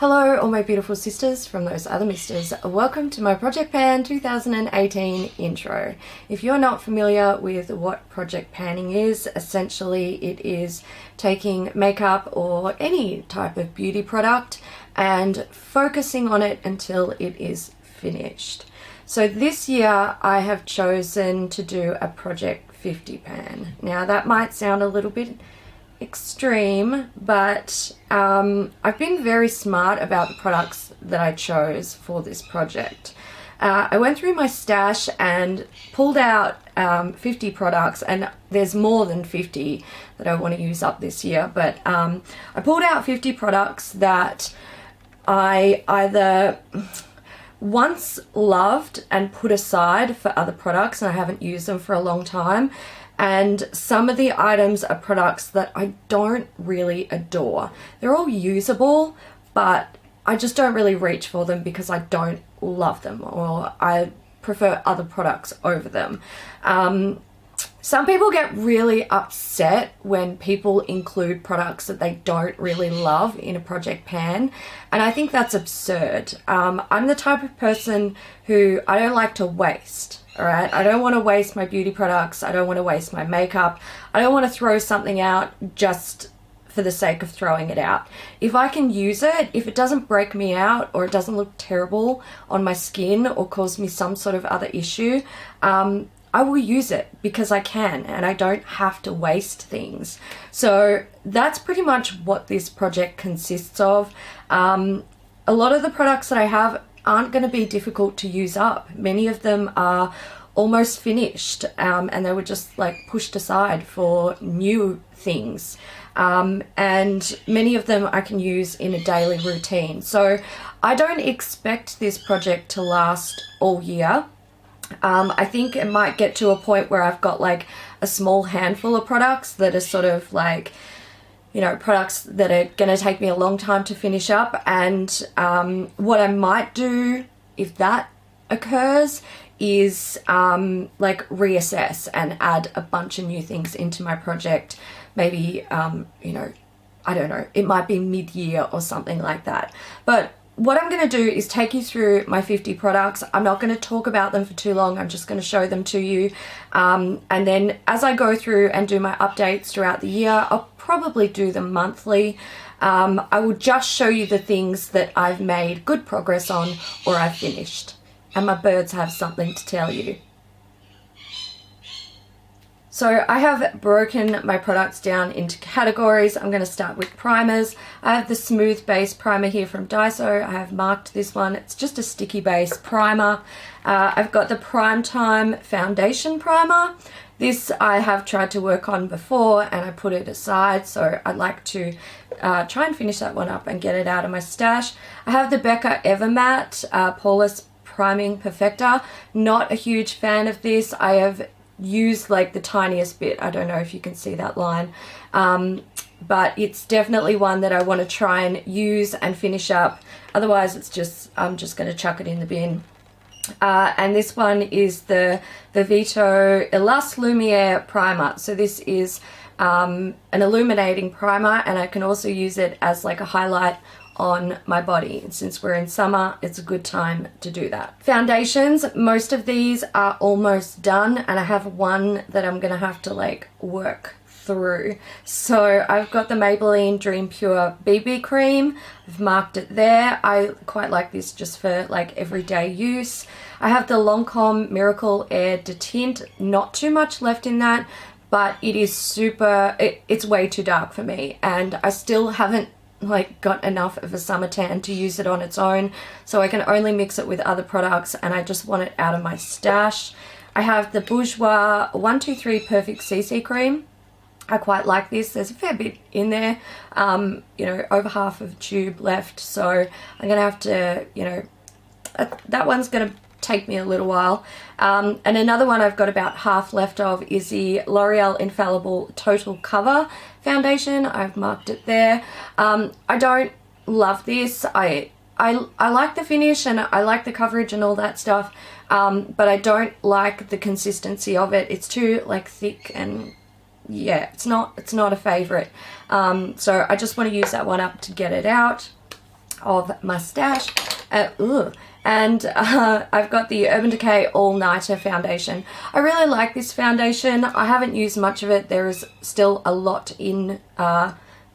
Hello all my beautiful sisters from those other misters. Welcome to my Project Pan 2018 intro. If you're not familiar with what project panning is, essentially it is taking makeup or any type of beauty product and focusing on it until it is finished. So this year I have chosen to do a Project 50 pan. Now that might sound a little bit extreme, but I've been very smart about the products that I chose for this project. I went through my stash and pulled out 50 products, and there's more than 50 that I want to use up this year, but I pulled out 50 products that I either once loved and put aside for other products and I haven't used them for a long time, and some of the items are products that I don't really adore. They're all usable, but I just don't really reach for them because I don't love them, or I prefer other products over them. Some people get really upset when people include products that they don't really love in a project pan, and I think that's absurd. I'm the type of person who I don't like to waste. Alright, I don't want to waste my beauty products, I don't want to waste my makeup, I don't want to throw something out just for the sake of throwing it out. If I can use it, if it doesn't break me out or it doesn't look terrible on my skin or cause me some sort of other issue, I will use it because I can and I don't have to waste things. So that's pretty much what this project consists of. A lot of the products that I have aren't going to be difficult to use up. Many of them are almost finished and they were just like pushed aside for new things. And many of them I can use in a daily routine. So I don't expect this project to last all year. I think it might get to a point where I've got like a small handful of products that are sort of like, you know, products that are going to take me a long time to finish up. And what I might do if that occurs is like reassess and add a bunch of new things into my project. Maybe, you know, I don't know, it might be mid-year or something like that. But what I'm going to do is take you through my 50 products. I'm not going to talk about them for too long. I'm just going to show them to you. And then as I go through and do my updates throughout the year, I'll probably do them monthly. I will just show you the things that I've made good progress on or I've finished. And my birds have something to tell you. So I have broken my products down into categories. I'm going to start with primers. I have the Smooth Base Primer here from Daiso. I have marked this one. It's just a sticky base primer. I've got the Prime Time Foundation Primer. This I have tried to work on before and I put it aside, so I'd like to try and finish that one up and get it out of my stash. I have the Becca Evermatte Poreless Priming Perfector. Not a huge fan of this. I have used like the tiniest bit. I don't know if you can see that line, but it's definitely one that I want to try and use and finish up. Otherwise it's just, I'm just going to chuck it in the bin. And this one is the Vivito Illus Lumiere Primer. So this is an illuminating primer, and I can also use it as like a highlight on my body. And since we're in summer, it's a good time to do that. Foundations, most of these are almost done, and I have one that I'm gonna have to like work through. So I've got the Maybelline Dream Pure BB cream. I've marked it there. I quite like this just for like everyday use. I have the Lancome Miracle Air de Tint. Not too much left in that, but it is super, it's way too dark for me, and I still haven't like got enough of a summer tan to use it on its own, so I can only mix it with other products, and I just want it out of my stash. I have the Bourjois 123 Perfect CC cream. I quite like this. There's a fair bit in there, you know, over half of a tube left, so I'm gonna have to, you know, that one's gonna take me a little while. And another one I've got about half left of is the L'Oreal Infallible Total Cover Foundation. I've marked it there. I don't love this. I like the finish and I like the coverage and all that stuff, but I don't like the consistency of it. It's too like thick, and yeah, it's not a favorite. So I just want to use that one up to get it out. of my stash. And I've got the Urban Decay All Nighter foundation. I really like this foundation. I haven't used much of it. There is still a lot in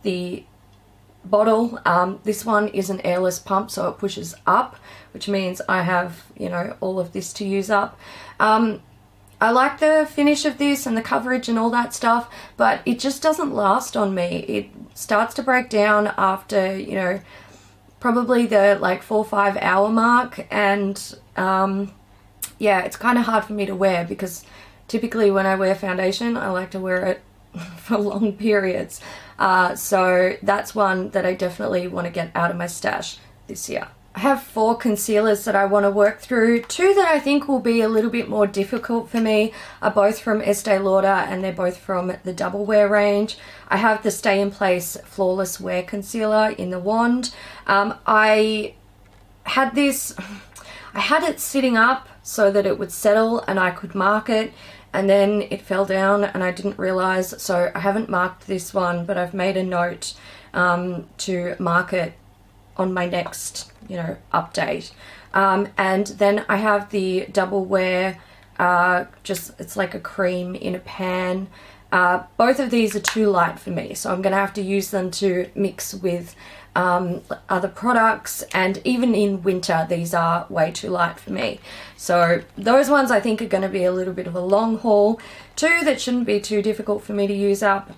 the bottle. This one is an airless pump, so it pushes up, which means I have, you know, all of this to use up. I like the finish of this and the coverage and all that stuff, but it just doesn't last on me. It starts to break down after, you know, probably the like 4 or 5 hour mark, and yeah, it's kind of hard for me to wear because typically when I wear foundation I like to wear it for long periods, so that's one that I definitely want to get out of my stash this year. I have 4 concealers that I want to work through. 2 that I think will be a little bit more difficult for me are both from Estee Lauder, and they're both from the Double Wear range. I have the Stay in Place Flawless Wear Concealer in the wand. I had it sitting up so that it would settle and I could mark it, and then it fell down and I didn't realize, so I haven't marked this one, but I've made a note to mark it on my next, you know, update. And then I have the Double Wear, it's like a cream in a pan. Both of these are too light for me, so I'm gonna have to use them to mix with other products, and even in winter these are way too light for me. So those ones I think are going to be a little bit of a long haul. 2 that shouldn't be too difficult for me to use up.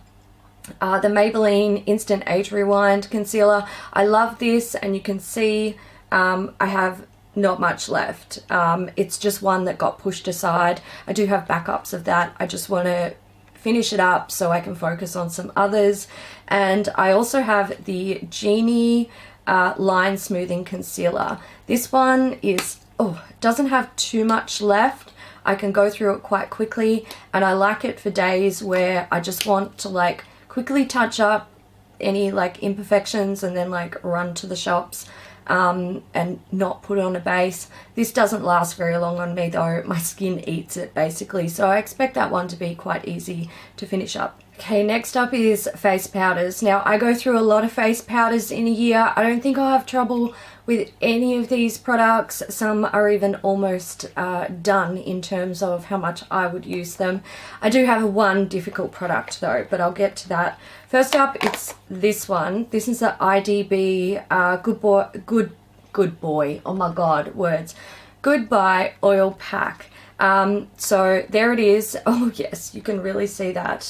The Maybelline Instant Age Rewind Concealer. I love this, and you can see I have not much left. It's just one that got pushed aside. I do have backups of that. I just want to finish it up so I can focus on some others. And I also have the Jeannie Line Smoothing Concealer. This one doesn't have too much left. I can go through it quite quickly, and I like it for days where I just want to like quickly touch up any like imperfections and then like run to the shops and not put on a base. This doesn't last very long on me though. My skin eats it basically, so I expect that one to be quite easy to finish up. Okay, next up is face powders. Now I go through a lot of face powders in a year. I don't think I'll have trouble with any of these products. Some are even almost done in terms of how much I would use them. I do have one difficult product though, but I'll get to that. First up, it's this one. This is the IDB Good Boy. Oh my god, words. Goodbye Oil Pack. So there it is. Oh yes, you can really see that.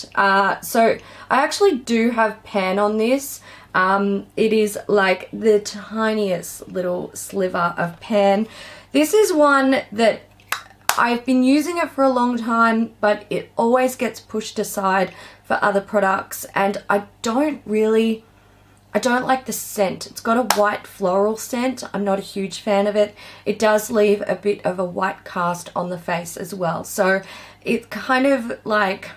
So I actually do have pan on this. It is like the tiniest little sliver of pan. This is one that I've been using it for a long time, but it always gets pushed aside for other products, and I don't like the scent. It's got a white floral scent. I'm not a huge fan of it. It does leave a bit of a white cast on the face as well. So it's kind of like,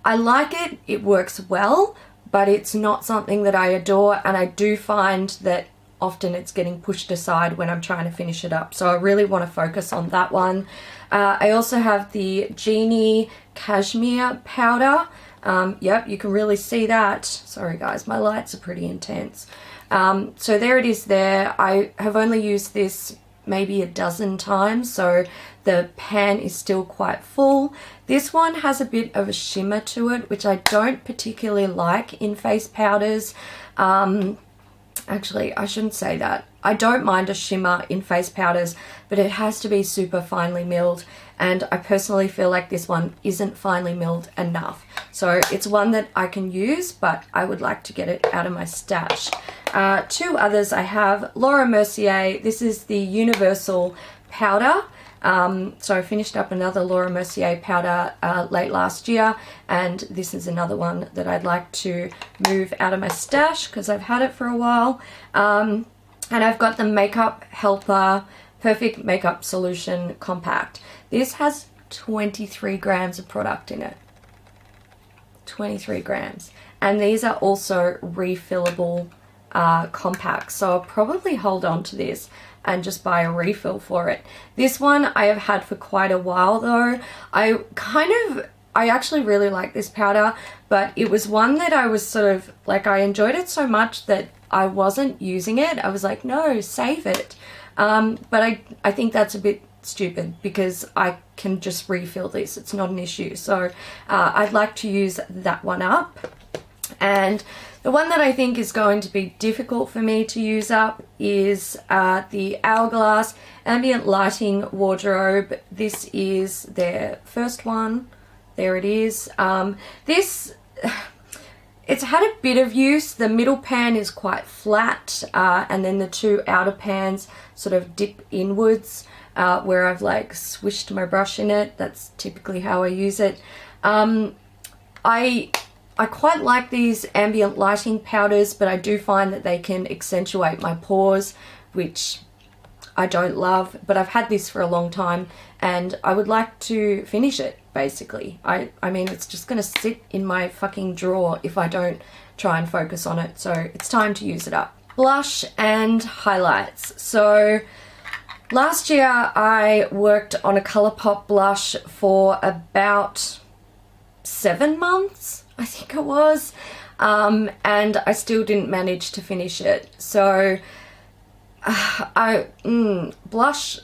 I like it, it works well, but it's not something that I adore, and I do find that often it's getting pushed aside when I'm trying to finish it up. So I really want to focus on that one. I also have the Jeannie Cashmere powder. Yep, you can really see that. Sorry guys, my lights are pretty intense. So there it is there. I have only used this maybe a dozen times, so the pan is still quite full. This one has a bit of a shimmer to it, which I don't particularly like in face powders. Actually, I shouldn't say that. I don't mind a shimmer in face powders, but it has to be super finely milled, and I personally feel like this one isn't finely milled enough. So it's one that I can use, but I would like to get it out of my stash. 2 others I have. Laura Mercier. This is the Universal Powder. So I finished up another Laura Mercier powder late last year, and this is another one that I'd like to move out of my stash because I've had it for a while. And I've got the Makeup Helper Perfect Makeup Solution Compact. This has 23 grams of product in it. 23 grams. And these are also refillable compacts, so I'll probably hold on to this and just buy a refill for it. This one I have had for quite a while though. I actually really like this powder, but it was one that I was sort of like, I enjoyed it so much that I wasn't using it. I was like, no, save it. But I think that's a bit stupid because I can just refill this. It's not an issue. So I'd like to use that one up. And the one that I think is going to be difficult for me to use up is the Hourglass Ambient Lighting Wardrobe. This is their first one. There it is. It's had a bit of use. The middle pan is quite flat, and then the two outer pans sort of dip inwards, where I've like swished my brush in it. That's typically how I use it. I quite like these ambient lighting powders, but I do find that they can accentuate my pores, which I don't love. But I've had this for a long time and I would like to finish it, basically. I mean, it's just going to sit in my fucking drawer if I don't try and focus on it. So it's time to use it up. Blush and highlights. So last year I worked on a ColourPop blush for about 7 months, I think it was, and I still didn't manage to finish it. So blush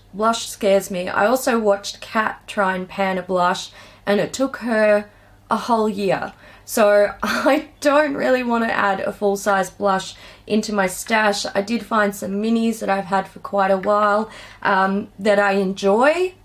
scares me. I also watched Kat try and pan a blush and it took her a whole year. So I don't really want to add a full-size blush into my stash. I did find some minis that I've had for quite a while that I enjoy,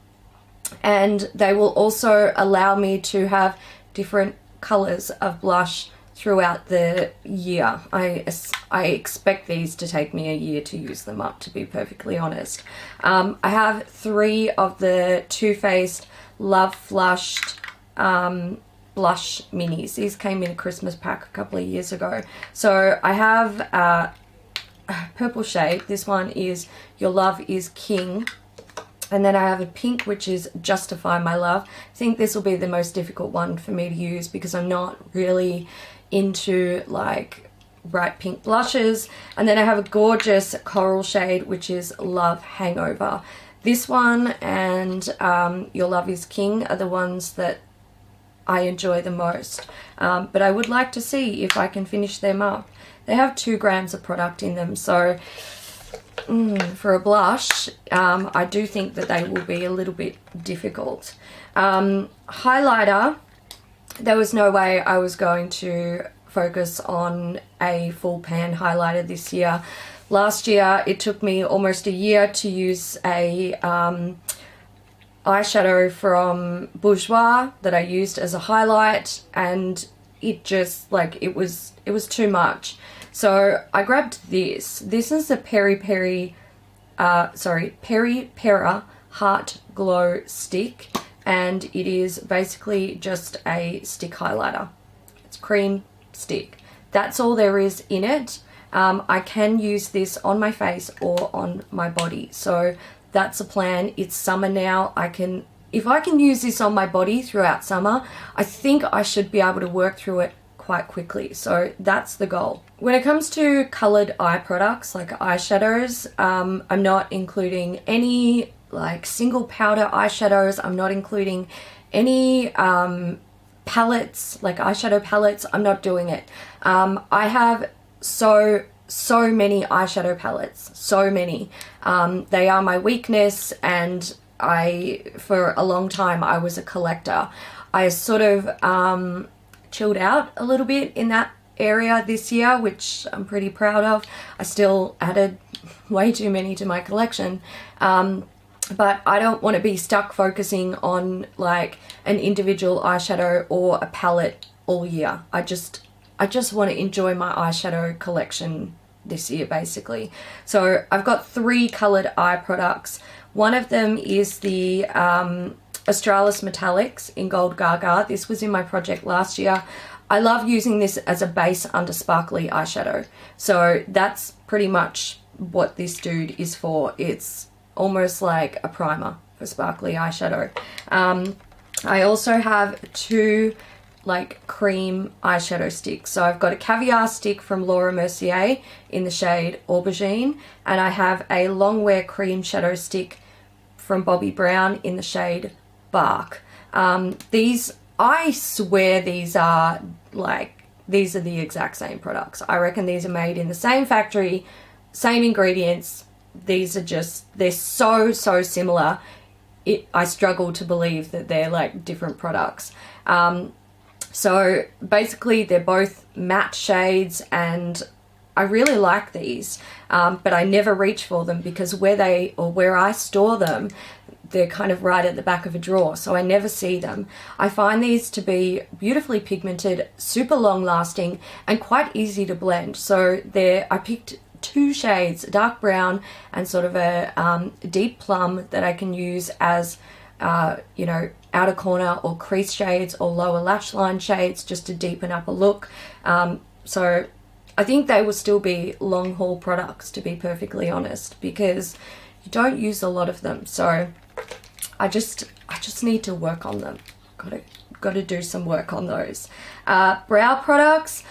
and they will also allow me to have different colors of blush throughout the year. I expect these to take me a year to use them up, to be perfectly honest. I have 3 of the Too Faced Love Flushed blush minis. These came in a Christmas pack a couple of years ago. So I have a purple shade. This one is Your Love Is King. And then I have a pink, which is Justify My Love. I think this will be the most difficult one for me to use because I'm not really into like bright pink blushes. And then I have a gorgeous coral shade, which is Love Hangover. This one and Your Love Is King are the ones that I enjoy the most. But I would like to see if I can finish them up. They have 2 grams of product in them, so for a blush, I do think that they will be a little bit difficult. Highlighter, there was no way I was going to focus on a full pan highlighter this year. Last year, it took me almost a year to use a eyeshadow from Bourjois that I used as a highlight, and it just like it was too much. So I grabbed this. This is a Peri Pera Heart Glow Stick, and it is basically just a stick highlighter. It's cream stick. That's all there is in it. I can use this on my face or on my body. So that's a plan. It's summer now. If I can use this on my body throughout summer, I think I should be able to work through it quite quickly. So that's the goal. When it comes to colored eye products like eyeshadows, I'm not including any like single powder eyeshadows. I'm not including any palettes, like eyeshadow palettes. I'm not doing it. I have so many eyeshadow palettes, so many. They are my weakness, and for a long time I was a collector. I sort of chilled out a little bit in that area this year, which I'm pretty proud of. I still added way too many to my collection, but I don't want to be stuck focusing on like an individual eyeshadow or a palette all year. I just want to enjoy my eyeshadow collection this year, basically. So I've got 3 colored eye products. One of them is the Australis Metallics in Gold Gaga. This was in my project last year. I love using this as a base under sparkly eyeshadow. So that's pretty much what this dude is for. It's almost like a primer for sparkly eyeshadow. I also have 2 like cream eyeshadow sticks. So I've got a Caviar stick from Laura Mercier in the shade Aubergine, and I have a Longwear cream shadow stick from Bobbi Brown in the shade Bark. These, I swear these are like these are the exact same products. I reckon these are made in the same factory, same ingredients. These are just, they're so similar. I struggle to believe that they're like different products. So basically they're both matte shades, and I really like these, but I never reach for them because where I store them, they're kind of right at the back of a drawer, so I never see them. I find these to be beautifully pigmented, super long lasting, and quite easy to blend. So I picked 2 shades, dark brown and sort of a deep plum, that I can use as you know, outer corner or crease shades or lower lash line shades, just to deepen up a look. So I think they will still be long haul products, to be perfectly honest, because you don't use a lot of them. So I just need to work on them. Got to do some work on those. Brow products.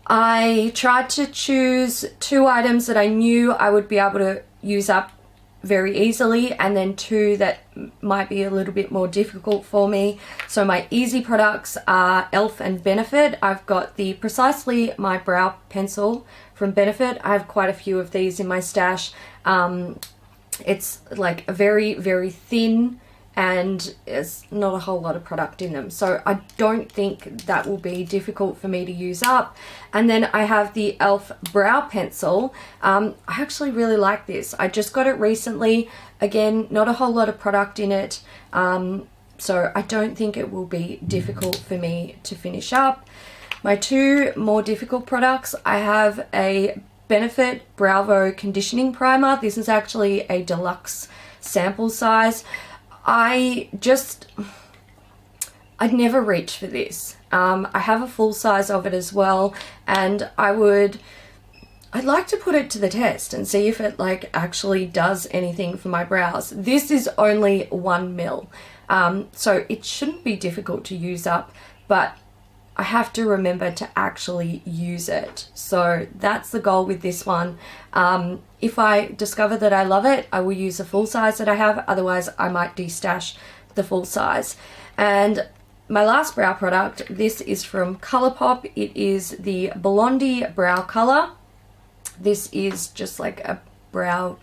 I tried to choose 2 items that I knew I would be able to use up very easily, and then 2 that might be a little bit more difficult for me. So my easy products are e.l.f. and Benefit. I've got the Precisely My Brow Pencil from Benefit. I have quite a few of these in my stash. It's like a very thin, and there's not a whole lot of product in them, so I don't think that will be difficult for me to use up. And then I have the e.l.f. Brow Pencil. I actually really like this. I just got it recently. Again, not a whole lot of product in it, so I don't think it will be difficult for me to finish up. My 2 more difficult products, I have a Benefit Bravo Conditioning Primer. This is actually a deluxe sample size. I'd never reach for this. I have a full size of it as well, and I'd like to put it to the test and see if it like actually does anything for my brows. This is only 1 ml, so it shouldn't be difficult to use up, but I have to remember to actually use it. So that's the goal with this one. If I discover that I love it, I will use the full size that I have. Otherwise, I might destash the full size. And my last brow product, this is from Colourpop. It is the Blondie Brow Color. This is just like a brow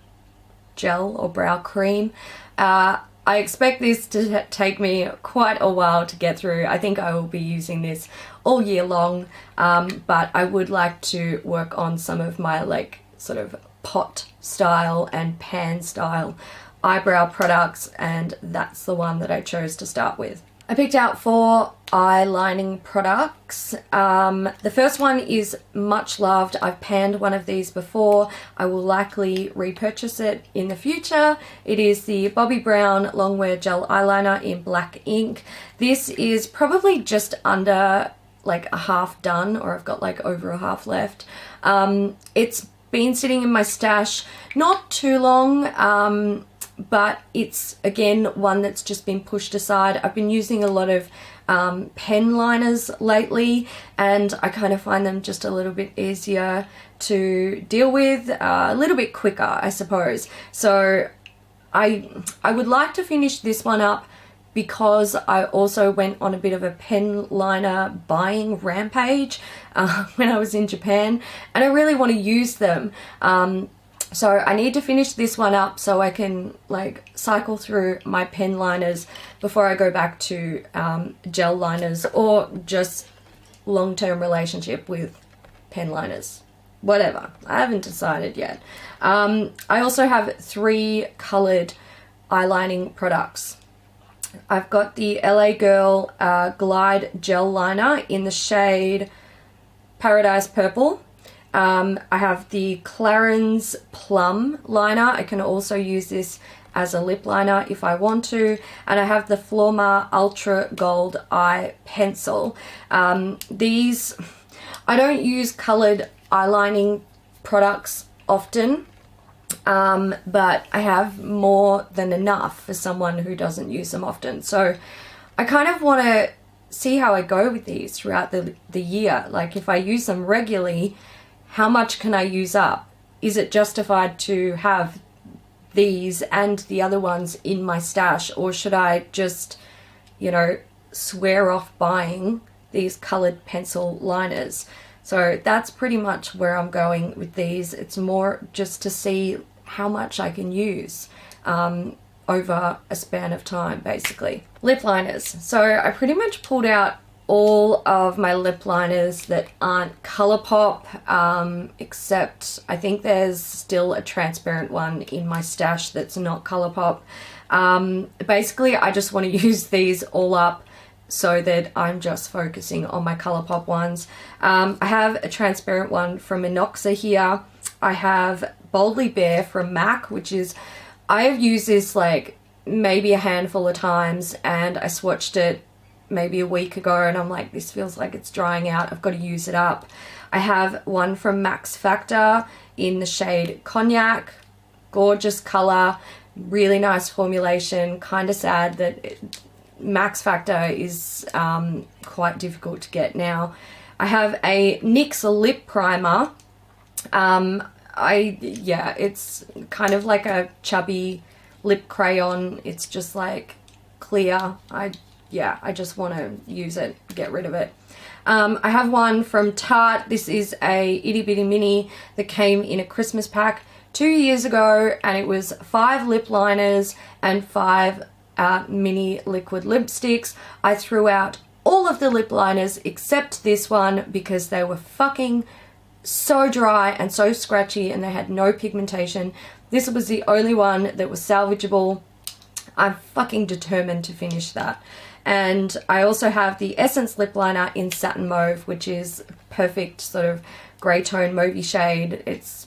gel or brow cream. I expect this to take me quite a while to get through. I think I will be using this all year long, but I would like to work on some of my like sort of pot style and pan style eyebrow products, and that's the one that I chose to start with. I picked out 4 eyelining products. The first one is much loved. I've panned one of these before. I will likely repurchase it in the future. It is the Bobbi Brown Longwear Gel Eyeliner in black ink. This is probably just under like a half done, or I've got like over a half left. It's been sitting in my stash not too long, but it's again one that's just been pushed aside. I've been using a lot of pen liners lately, and I kind of find them just a little bit easier to deal with, a little bit quicker, I suppose. So I would like to finish this one up, because I also went on a bit of a pen liner buying rampage when I was in Japan, and I really want to use them. So I need to finish this one up so I can like cycle through my pen liners before I go back to gel liners, or just long-term relationship with pen liners. Whatever. I haven't decided yet. I also have 3 colored eyelining products. I've got the LA Girl Glide Gel Liner in the shade Paradise Purple. I have the Clarins Plum Liner. I can also use this as a lip liner if I want to. And I have the Flormar Ultra Gold Eye Pencil. These, I don't use coloured eyelining products often, but I have more than enough for someone who doesn't use them often. So I kind of want to see how I go with these throughout the year. Like if I use them regularly, how much can I use up? Is it justified to have these and the other ones in my stash, or should I just, you know, swear off buying these colored pencil liners. So that's pretty much where I'm going with these. It's more just to see how much I can use over a span of time, basically. Lip liners. So I pretty much pulled out all of my lip liners that aren't Colourpop, except I think there's still a transparent one in my stash that's not Colourpop. Basically, I just want to use these all up so that I'm just focusing on my Colourpop ones. I have a transparent one from Inoxa here. I have Boldly Bare from MAC, which is, I have used this like maybe a handful of times, and I swatched it maybe a week ago and I'm like, this feels like it's drying out, I've got to use it up. I have one from Max Factor in the shade Cognac. Gorgeous color, really nice formulation. Kind of sad that Max Factor is quite difficult to get now. I have a NYX lip primer. Yeah, it's kind of like a chubby lip crayon. It's just like clear. I just want to use it, get rid of it. I have one from Tarte. This is a itty bitty mini that came in a Christmas pack 2 years ago, and it was 5 lip liners and 5 mini liquid lipsticks. I threw out all of the lip liners except this one because they were fucking so dry and so scratchy and they had no pigmentation. This was the only one that was salvageable. I'm fucking determined to finish that. And I also have the Essence lip liner in Satin Mauve, which is perfect sort of grey tone mauvey shade. It's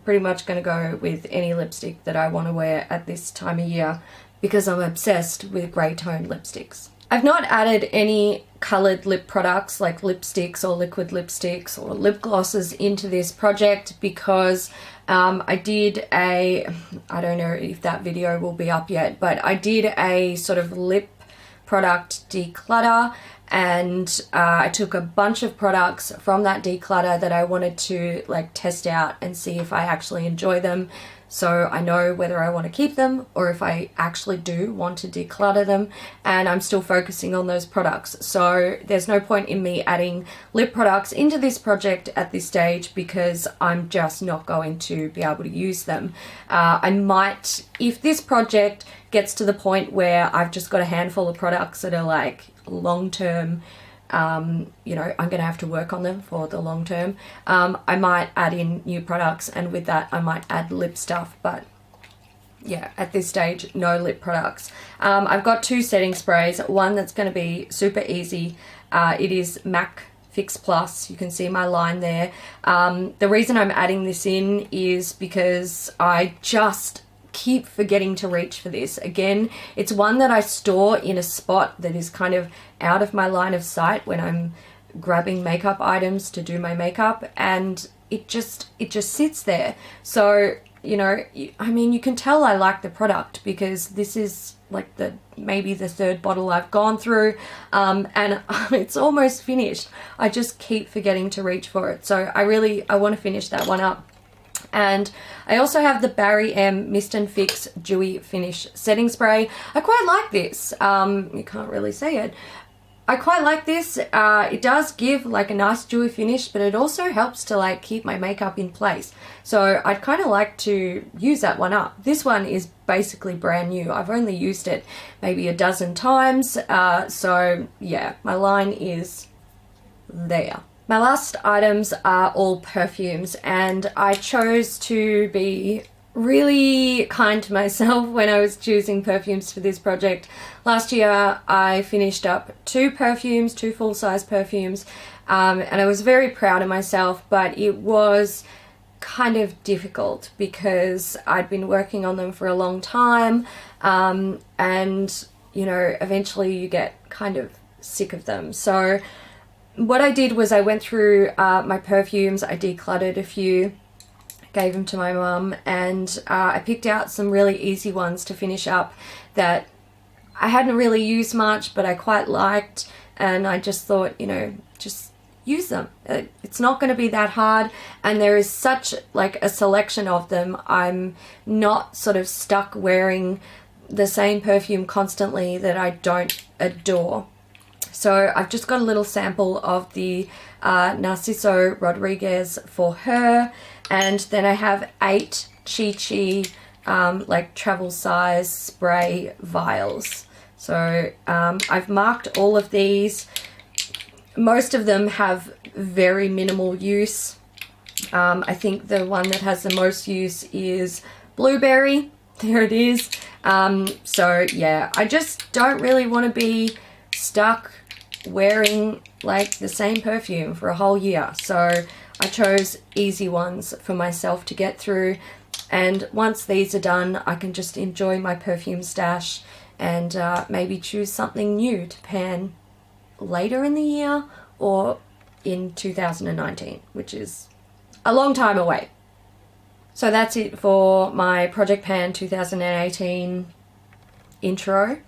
pretty much going to go with any lipstick that I want to wear at this time of year because I'm obsessed with grey tone lipsticks. I've not added any coloured lip products like lipsticks or liquid lipsticks or lip glosses into this project because I did I don't know if that video will be up yet, but I did a sort of lip product declutter, and I took a bunch of products from that declutter that I wanted to like test out and see if I actually enjoy them, so I know whether I want to keep them or if I actually do want to declutter them, and I'm still focusing on those products. So there's no point in me adding lip products into this project at this stage because I'm just not going to be able to use them. I might, if this project gets to the point where I've just got a handful of products that are like long-term, you know, I'm gonna have to work on them for the long term, I might add in new products, and with that I might add lip stuff, but yeah, at this stage no lip products. I've got 2 setting sprays, one that's going to be super easy. It is MAC Fix Plus. You can see my line there. The reason I'm adding this in is because I just keep forgetting to reach for this. Again, it's one that I store in a spot that is kind of out of my line of sight when I'm grabbing makeup items to do my makeup, and it just sits there. So, you know, I mean, you can tell I like the product because this is like maybe the 3rd bottle I've gone through, and it's almost finished. I just keep forgetting to reach for it. So I want to finish that one up. And I also have the Barry M Mist and Fix Dewy Finish Setting Spray. I quite like this. You can't really see it. I quite like this. It does give like a nice dewy finish, but it also helps to like keep my makeup in place. So I'd kind of like to use that one up. This one is basically brand new. I've only used it maybe a dozen times. So yeah, my line is there. My last items are all perfumes, and I chose to be really kind to myself when I was choosing perfumes for this project. Last year I finished up 2 perfumes, 2 full-size perfumes, and I was very proud of myself, but it was kind of difficult because I'd been working on them for a long time, and you know, eventually you get kind of sick of them. So what I did was I went through my perfumes, I decluttered a few, gave them to my mum, and I picked out some really easy ones to finish up that I hadn't really used much but I quite liked, and I just thought, you know, just use them. It's not going to be that hard, and there is such like a selection of them. I'm not sort of stuck wearing the same perfume constantly that I don't adore. So I've just got a little sample of the Narciso Rodriguez for her, and then I have 8 Chi Chi like travel size spray vials. So I've marked all of these. Most of them have very minimal use. I think the one that has the most use is blueberry. There it is. So yeah, I just don't really want to be stuck wearing like the same perfume for a whole year. So I chose easy ones for myself to get through. And once these are done, I can just enjoy my perfume stash and maybe choose something new to pan later in the year or in 2019, which is a long time away. So that's it for my Project Pan 2018 intro.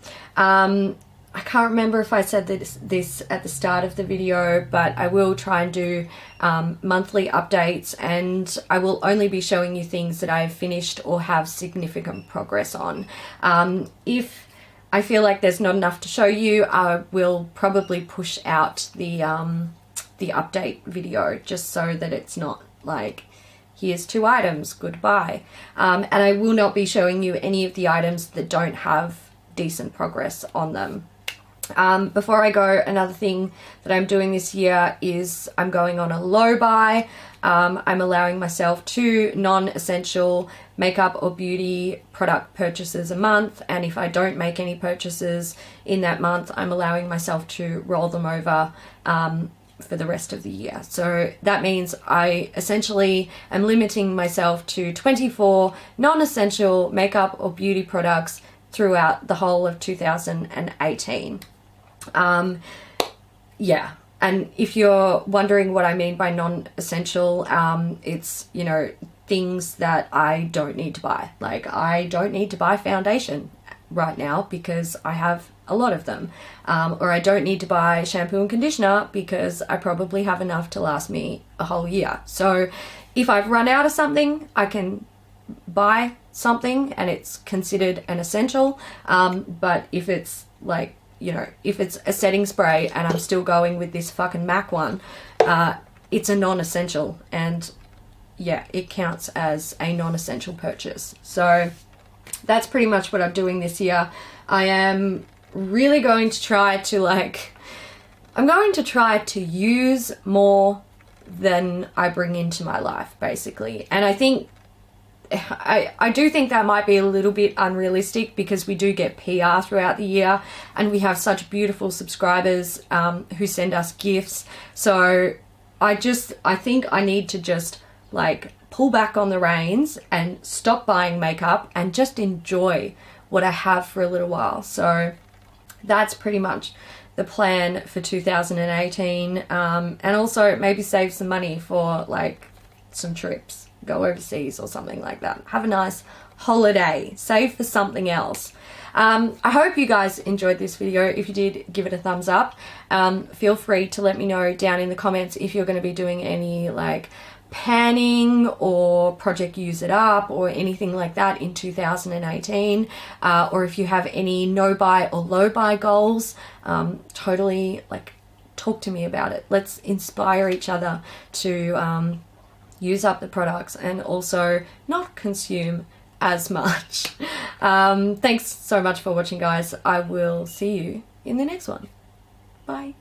I can't remember if I said this at the start of the video, but I will try and do monthly updates, and I will only be showing you things that I've finished or have significant progress on. If I feel like there's not enough to show you, I will probably push out the update video just so that it's not like, here's 2 items, goodbye. And I will not be showing you any of the items that don't have decent progress on them. Before I go, another thing that I'm doing this year is I'm going on a low buy. I'm allowing myself 2 non-essential makeup or beauty product purchases a month, and if I don't make any purchases in that month, I'm allowing myself to roll them over for the rest of the year. So that means I essentially am limiting myself to 24 non-essential makeup or beauty products throughout the whole of 2018. Yeah, and if you're wondering what I mean by non-essential, it's, you know, things that I don't need to buy. Like, I don't need to buy foundation right now because I have a lot of them, or I don't need to buy shampoo and conditioner because I probably have enough to last me a whole year. So if I've run out of something, I can buy something and it's considered an essential, but if it's like, you know, if it's a setting spray and I'm still going with this fucking MAC one, it's a non-essential, and yeah, it counts as a non-essential purchase. So that's pretty much what I'm doing this year. I am really going to try to I'm going to try to use more than I bring into my life, basically. And I think I do think that might be a little bit unrealistic because we do get PR throughout the year and we have such beautiful subscribers who send us gifts. So I think I need to just like pull back on the reins and stop buying makeup and just enjoy what I have for a little while. So that's pretty much the plan for 2018, and also maybe save some money for like some trips. Go overseas or something like that. Have a nice holiday. Save for something else. I hope you guys enjoyed this video. If you did, give it a thumbs up. Feel free to let me know down in the comments if you're going to be doing any like panning or project use it up or anything like that in 2018, or if you have any no buy or low buy goals. Totally like talk to me about it. Let's inspire each other to use up the products and also not consume as much. Thanks so much for watching, guys. I will see you in the next one. Bye.